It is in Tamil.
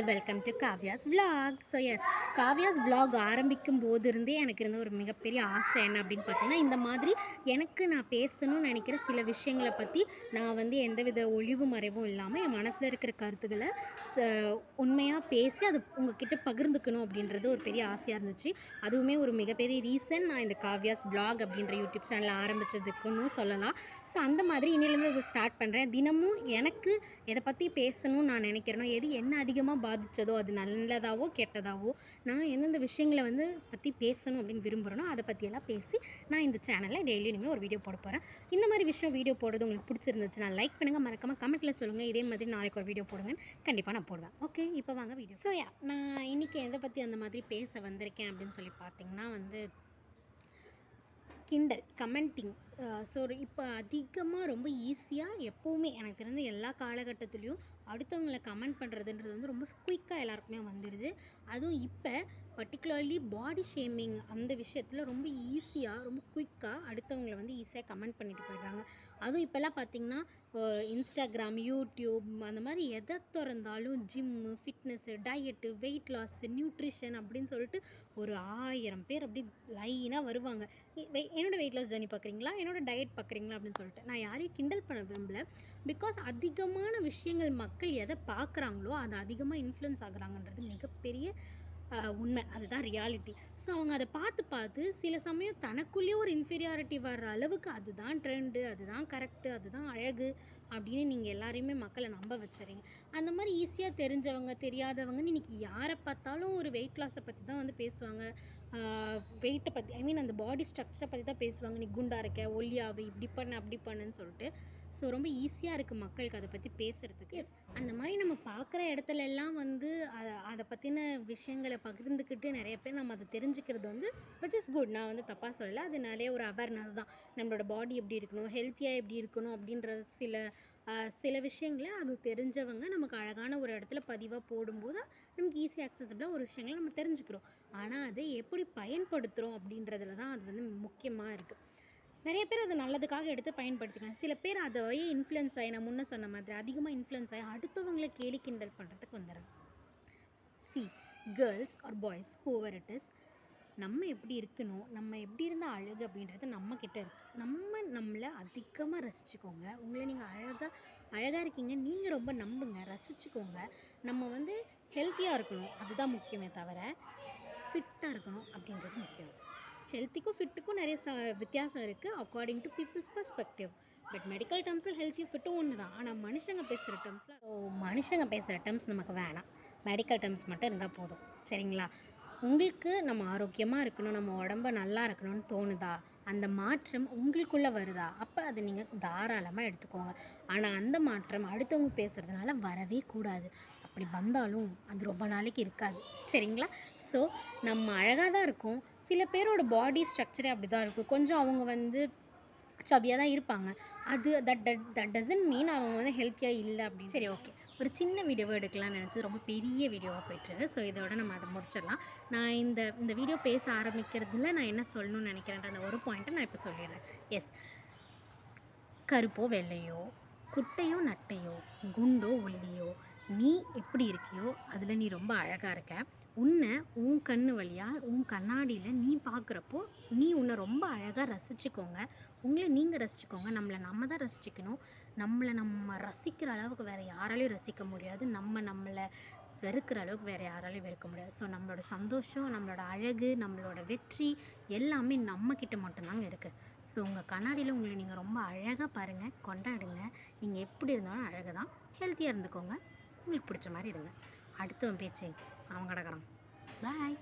Welcome to Kavya's vlog. So yes, Kavya's vlog ஆரம்பிக்கும் போது இருந்தே எனக்கு இருந்த ஒரு மிகப்பெரிய ஆசை என்ன அப்படின்னு பார்த்தீங்கன்னா, இந்த மாதிரி நான் பேசணும்னு நினைக்கிற சில விஷயங்களை பற்றி நான் எந்தவித ஒளிவு மறைவும் இல்லாமல் என் மனசில் இருக்கிற கருத்துக்களை உண்மையாக பேசி அது உங்ககிட்ட பகிர்ந்துக்கணும் அப்படின்றது ஒரு பெரிய ஆசையாக இருந்துச்சு. அதுவுமே ஒரு மிகப்பெரிய ரீசன் நான் இந்த காவ்யாஸ் vlog அப்படின்ற யூடியூப் சேனல் ஆரம்பித்ததுக்குன்னு சொல்லலாம். ஸோ அந்த மாதிரி இன்னிலேருந்து அதை ஸ்டார்ட் பண்ணுறேன். தினமும் எனக்கு எதை பற்றி பேசணும்னு நான் நினைக்கிறேனோ, எது என்ன அதிகமாக பாதித்ததோ, அது நல்லதாவோ கெட்டதாவோ, நான் எந்தெந்த விஷயங்களை பற்றி பேசணும் அப்படின்னு விரும்புகிறேனோ அதை பற்றியெல்லாம் பேசி நான் இந்த சேனலில் டெய்லி இனிமேல் ஒரு வீடியோ போட போகிறேன். இந்த மாதிரி வீடியோ போடுறது உங்களுக்கு பிடிச்சிருந்துச்சுன்னா லைக் பண்ணுங்கள், மறக்காமல் கமெண்ட்டில் சொல்லுங்கள். இதே மாதிரி நாளைக்கு ஒரு வீடியோ போடுங்கன்னு கண்டிப்பாக நான் போடுவேன். ஓகே, இப்போ வாங்க வீடியோ. ஸோ நான் இன்றைக்கி எதை பற்றி அந்த மாதிரி பேச வந்திருக்கேன் அப்படின்னு சொல்லி பார்த்தீங்கன்னா கிண்டல் கமெண்டிங். ஸோ இப்போ அதிகமாக ரொம்ப ஈஸியாக எப்போவுமே எனக்கு தெரிஞ்ச எல்லா காலகட்டத்துலேயும் அடுத்தவங்களை கமெண்ட் பண்ணுறதுன்றது ரொம்ப குயிக்காக எல்லாருக்குமே வந்துடுது. அதுவும் இப்போ பர்டிகுலர்லி பாடி ஷேமிங் அந்த விஷயத்தில் ரொம்ப ஈஸியாக ரொம்ப குயிக்காக அடுத்தவங்களை ஈஸியாக கமெண்ட் பண்ணிட்டு போயிடுறாங்க. அதுவும் இப்போல்லாம் பார்த்திங்கன்னா இன்ஸ்டாகிராம், யூடியூப் அந்த மாதிரி எதை திறந்தாலும் gym, fitness, diet, weight loss, nutrition அப்படின்னு சொல்லிட்டு ஒரு 1000 பேர் அப்படி லைனாக வருவாங்க. என்னோடய வெயிட் லாஸ் ஜர்னி பார்க்குறீங்களா, என்னோட டயட் பார்க்குறீங்களா அப்படின்னு சொல்லிட்டு. நான் யாரையும் கிண்டல் பண்ண விரும்பல. பிகாஸ் அதிகமான விஷயங்கள் மக்கள் எதை பார்க்குறாங்களோ அது அதிகமாக இன்ஃப்ளூயன்ஸ் ஆகுறாங்கன்றது மிகப்பெரிய உண்மை. அதுதான் ரியாலிட்டி. ஸோ அவங்க அதை பார்த்து சில சமயம் தனக்குள்ளேயே ஒரு இன்ஃபீரியாரிட்டி வர்ற அளவுக்கு அதுதான் ட்ரெண்டு, அதுதான் கரெக்டு, அதுதான் அழகு அப்படின்னு நீங்கள் எல்லாரையுமே மக்களை நம்ப வச்சுறீங்க. அந்த மாதிரி ஈஸியாக தெரிஞ்சவங்க தெரியாதவங்கன்னு இன்றைக்கி யாரை பார்த்தாலும் ஒரு வெயிட் லாஸை பற்றி தான் பேசுவாங்க. வெயிட்டை பற்றி அந்த பாடி ஸ்ட்ரக்சரை பற்றி தான் பேசுவாங்க. நீ குண்டா இருக்க, ஒல்லியாவு, இப்படி பண்ணு அப்படி பண்ணுன்னு சொல்லிட்டு. ஸோ ரொம்ப ஈஸியாக இருக்குது மக்களுக்கு அதை பற்றி பேசுகிறதுக்கு. அந்த மாதிரி நம்ம பார்க்குற இடத்துல எல்லாம் அதை பற்றின விஷயங்களை பகிர்ந்துக்கிட்டு நிறைய பேர் நம்ம அதை தெரிஞ்சுக்கிறது விச் இஸ் குட். நான் தப்பாக சொல்லலை. அது நிறைய ஒரு அவேர்னஸ் தான். நம்மளோட பாடி எப்படி இருக்கணும், ஹெல்த்தியாக எப்படி இருக்கணும் அப்படின்ற சில விஷயங்களை அது தெரிஞ்சவங்க நமக்கு அழகான ஒரு இடத்துல பதிவாக போடும்போது நமக்கு ஈஸியாக அக்சசபிளாக ஒரு விஷயங்களை நம்ம தெரிஞ்சுக்கிறோம். ஆனால் அதை எப்படி பயன்படுத்துகிறோம் அப்படின்றதுல தான் அது முக்கியமாக இருக்குது. நிறைய பேர் அதை நல்லதுக்காக எடுத்து பயன்படுத்திக்கிறாங்க. சில பேர் அதை இன்ஃப்ளூயன்ஸ் ஆகி, நான் முன்ன சொன்ன மாதிரி அதிகமாக இன்ஃப்ளூயன்ஸ் ஆகி அடுத்தவங்களை கேலி கிண்டல் பண்ணுறதுக்கு வந்துடுறாங்க. C, girls are boys, whoever it is, நம்ம எப்படி இருக்கணும், நம்ம எப்படி இருந்தால் அழகு அப்படின்றது நம்மக்கிட்ட இருக்குது. நம்மளை அதிகமாக ரசிச்சுக்கோங்க. உங்களை நீங்கள் அழகாக இருக்கீங்க, நீங்கள் ரொம்ப நம்புங்க, ரசிச்சுக்கோங்க. நம்ம ஹெல்த்தியாக இருக்கணும், அதுதான் முக்கியமே தவிர ஃபிட்டாக இருக்கணும் அப்படின்றது முக்கியம். ஹெல்த்திக்கும் ஃபிட்டுக்கும் நிறைய வித்தியாசம் இருக்குது according to people's perspective. But medical டேர்ம்ஸில் ஹெல்த்தியும் ஃபிட்டும் ஒன்று தான். ஆனால் மனுஷங்க பேசுகிற டேர்ம்ஸ் நமக்கு வேணாம். மெடிக்கல் டேர்ம்ஸ் மட்டும் இருந்தால் போதும். சரிங்களா? உங்களுக்கு நம்ம ஆரோக்கியமாக இருக்கணும், நம்ம உடம்ப நல்லா இருக்கணும்னு தோணுதா, அந்த மாற்றம் உங்களுக்குள்ளே வருதா, அப்போ அதை நீங்கள் தாராளமாக எடுத்துக்கோங்க. ஆனால் அந்த மாற்றம் அடுத்தவங்க பேசுகிறதுனால வரவே கூடாது. அப்படி வந்தாலும் அது ரொம்ப நாளைக்கு இருக்காது. சரிங்களா? ஸோ நம்ம அழகாக தான் இருக்கோம். சில பேரோட பாடி ஸ்ட்ரக்சரே அப்படி தான் இருக்கும். கொஞ்சம் அவங்க சபியாக தான் இருப்பாங்க. அது தட் டசன்ட் மீன் அவங்க ஹெல்த்தியாக இல்லை அப்படின்னு. சரி, ஓகே, ஒரு சின்ன வீடியோவை எடுக்கலாம்னு நினச்சி ரொம்ப பெரிய வீடியோவாக போய்ட்டுருக்கு. ஸோ இதோட நம்ம அதை முடிச்சிடலாம். நான் இந்த வீடியோ பேச ஆரம்பிக்கிறதுல நான் என்ன சொல்லணும்னு நினைக்கிறேன்ற அந்த ஒரு பாயிண்ட்டை நான் இப்போ சொல்லிடுறேன். எஸ், கருப்போ வெள்ளையோ, குட்டையோ நட்டையோ, குண்டோ ஒல்லியோ, நீ எப்படி இருக்கியோ அதில் நீ ரொம்ப அழகாக இருக்க. உன்னை உன் கண்ணு வழியாக உன் கண்ணாடியில் நீ பார்க்குறப்போ நீ உன்னை ரொம்ப அழகாக ரசிச்சுக்கோங்க. உங்களை நீங்கள் ரசிச்சுக்கோங்க. நம்ம தான் ரசிச்சுக்கணும். நம்ம ரசிக்கிற அளவுக்கு வேறு யாராலையும் ரசிக்க முடியாது. நம்மளை வெறுக்கிற அளவுக்கு வேறு யாராலையும் வெறுக்க முடியாது. ஸோ நம்மளோட சந்தோஷம், நம்மளோட அழகு, நம்மளோட வெற்றி எல்லாமே நம்மக்கிட்ட மட்டும்தாங்க இருக்குது. ஸோ உங்கள் கண்ணாடியில் உங்களை நீங்கள் ரொம்ப அழகாக பாருங்கள், கொண்டாடுங்க. நீங்கள் எப்படி இருந்தாலும் அழகு தான். ஹெல்த்தியாக இருந்துக்கோங்க, உங்களுக்கு பிடிச்ச மாதிரி இருங்க. அடுத்தவன் பேச்சு அவன் கிடக்குறான். பாய்.